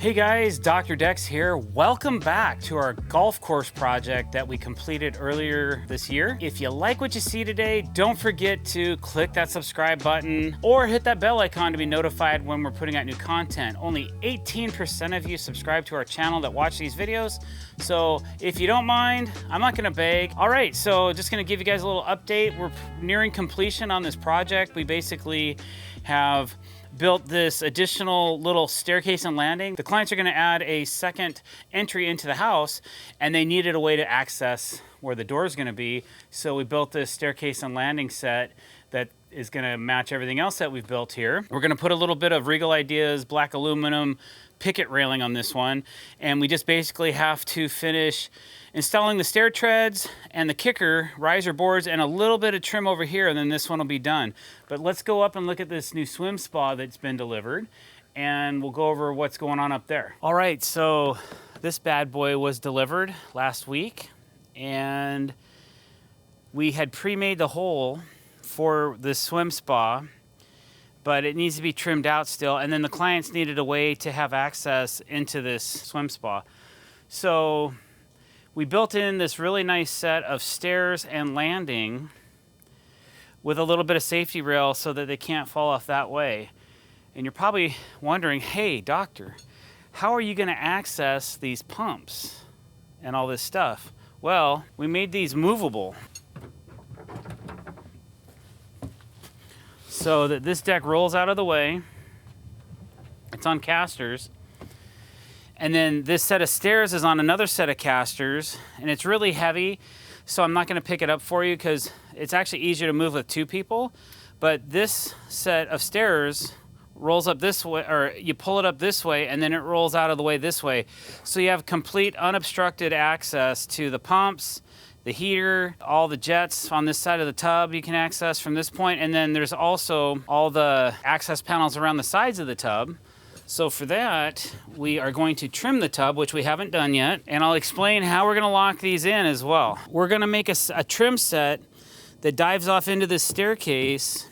Hey guys, Dr. Decks here. Welcome back to our golf course project that we completed earlier this year. If you like what you see today, don't forget to click that subscribe button or hit that bell icon to be notified when we're putting out new content. Only 18% of you subscribe to our channel that watch these videos. So if you don't mind, I'm not gonna beg. All right, so just gonna give you guys a little update. We're nearing completion on this project. We basically have built this additional little staircase and landing. The clients are gonna add a second entry into the house and they needed a way to access where the door is gonna be. So we built this staircase and landing set that is gonna match everything else that we've built here. We're gonna put a little bit of Regal Ideas black aluminum picket railing on this one. And we just basically have to finish installing the stair treads and the kicker riser boards and a little bit of trim over here, and then this one will be done. But let's go up and look at this new swim spa that's been delivered, and we'll go over what's going on up there. All right, so this bad boy was delivered last week, and we had pre-made the hole for the swim spa, but it needs to be trimmed out still, and then the clients needed a way to have access into this swim spa. So we built in this really nice set of stairs and landing with a little bit of safety rail so that they can't fall off that way. And you're probably wondering, hey, doctor, how are you gonna access these pumps and all this stuff? Well, we made these movable so that this deck rolls out of the way. It's on casters. And then this set of stairs is on another set of casters, and it's really heavy, so I'm not gonna pick it up for you because it's actually easier to move with two people. But this set of stairs rolls up this way, or you pull it up this way, and then it rolls out of the way this way. So you have complete unobstructed access to the pumps, the heater, all the jets on this side of the tub you can access from this point, and then there's also all the access panels around the sides of the tub. So for that, we are going to trim the tub, which we haven't done yet, and I'll explain how we're gonna lock these in as well. We're gonna make a trim set that dives off into this staircase,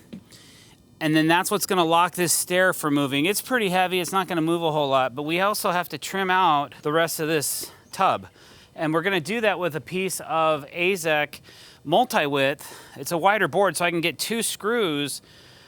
and then that's what's gonna lock this stair from moving. It's pretty heavy, it's not gonna move a whole lot, but we also have to trim out the rest of this tub. And we're gonna do that with a piece of AZEK multi-width. It's a wider board, so I can get 2 screws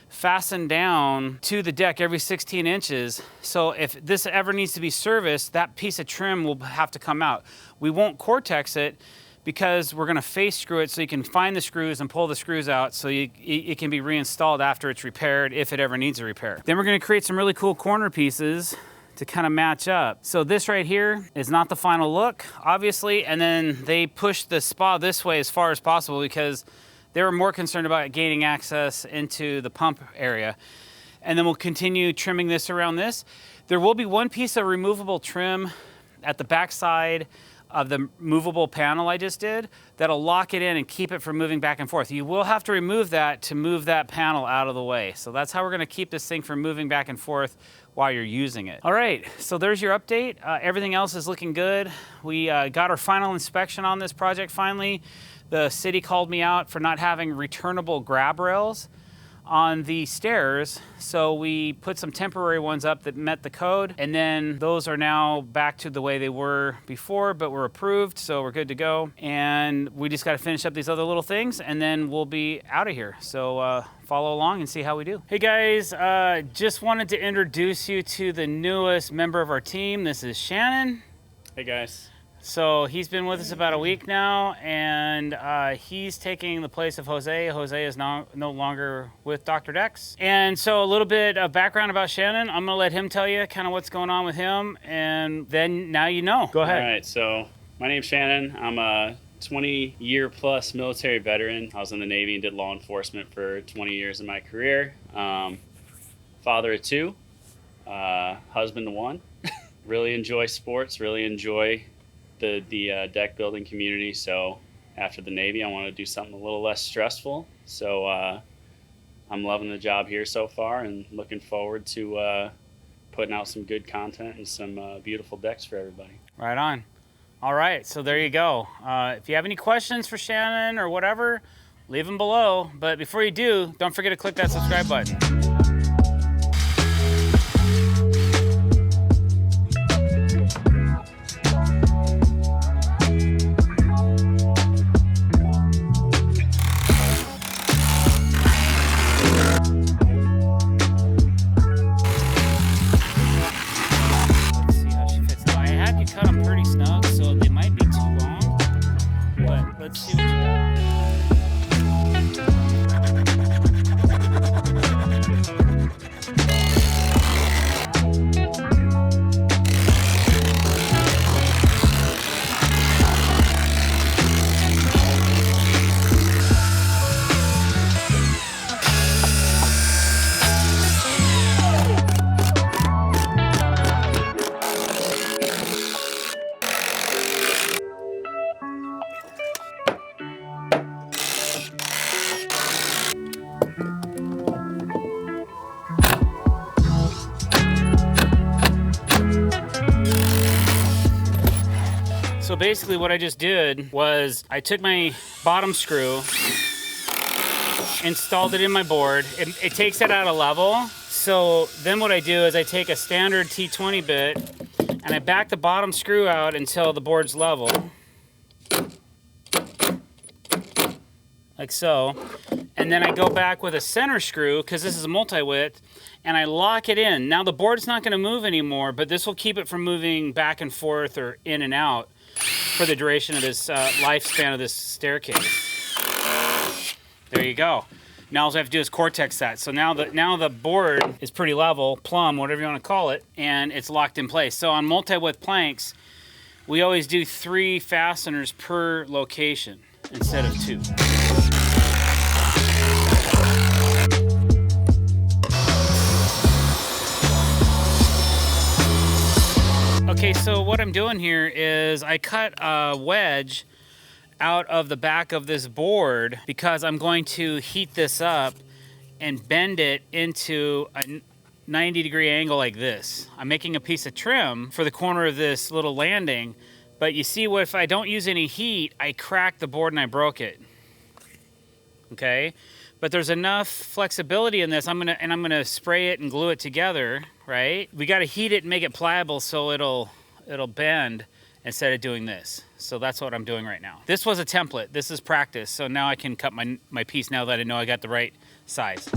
fastened down to the deck every 16 inches. So if this ever needs to be serviced, that piece of trim will have to come out. We won't Cortex it because we're gonna face screw it so you can find the screws and pull the screws out so it can be reinstalled after it's repaired if it ever needs a repair. Then we're gonna create some really cool corner pieces to kind of match up. So this right here is not the final look, obviously, and then they pushed the spa this way as far as possible because they were more concerned about gaining access into the pump area. And then we'll continue trimming this around this. There will be one piece of removable trim at the back side of the movable panel I just did that'll lock it in and keep it from moving back and forth. You will have to remove that to move that panel out of the way. So that's how we're gonna keep this thing from moving back and forth while you're using it. All right, so there's your update. Everything else is looking good. We got our final inspection on this project finally. The city called me out for not having returnable grab rails on the stairs, so we put some temporary ones up that met the code, and then those are now back to the way they were before, but were approved, so we're good to go. And we just got to finish up these other little things, and then we'll be out of here. So follow along and see how we do. Hey guys, just wanted to introduce you to the newest member of our team. This is Shannon. Hey guys. So he's been with us about a week now, and he's taking the place of Jose. Jose is no longer with Dr. Decks. And so a little bit of background about Shannon. I'm gonna let him tell you kind of what's going on with him, and then now you know. Go ahead. All right, so my name's Shannon. I'm a 20-year plus military veteran. I was in the Navy and did law enforcement for 20 years of my career. Father of 2, husband to 1. Really enjoy sports, really enjoy the deck building community. So after the Navy, I want to do something a little less stressful. So I'm loving the job here so far and looking forward to putting out some good content and some beautiful decks for everybody. Right on. All right, so there you go. If you have any questions for Shannon or whatever, leave them below. But before you do, don't forget to click that subscribe button. So basically what I just did was I took my bottom screw, installed it in my board. It takes it at a level. So then what I do is I take a standard T20 bit and I back the bottom screw out until the board's level. Like so. And then I go back with a center screw, because this is a multi-width, and I lock it in. Now the board's not going to move anymore, but this will keep it from moving back and forth or in and out for the duration of this lifespan of this staircase. There you go. Now all I have to do is Cortex that. So now the board is pretty level, plumb, whatever you want to call it, and it's locked in place. So on multi-width planks, we always do 3 fasteners per location instead of 2. Okay, so what I'm doing here is I cut a wedge out of the back of this board because I'm going to heat this up and bend it into a 90-degree angle like this. I'm making a piece of trim for the corner of this little landing, but you see what if I don't use any heat, I cracked the board and I broke it. Okay? But there's enough flexibility in this. I'm gonna spray it and glue it together, right? We gotta heat it and make it pliable so it'll bend instead of doing this. So that's what I'm doing right now. This was a template. This is practice. So now I can cut my piece now that I know I got the right size.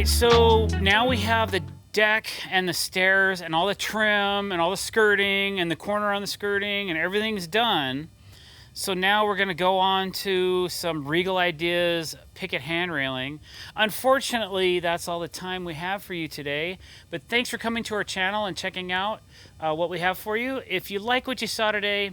So now we have the deck and the stairs and all the trim and all the skirting and the corner on the skirting and everything's done. So now we're gonna go on to some Regal Ideas picket hand railing. Unfortunately, that's all the time we have for you today, but thanks for coming to our channel and checking out what we have for you. If you like what you saw today,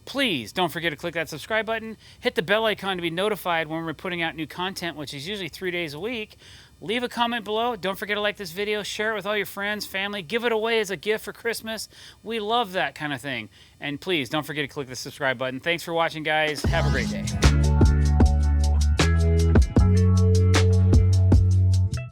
please don't forget to click that subscribe button, hit the bell icon to be notified when we're putting out new content, which is usually 3 days a week. Leave a comment below. Don't forget to like this video, share it with all your friends, family, give it away as a gift for Christmas. We love that kind of thing. And please don't forget to click the subscribe button. Thanks for watching, guys. Have a great day.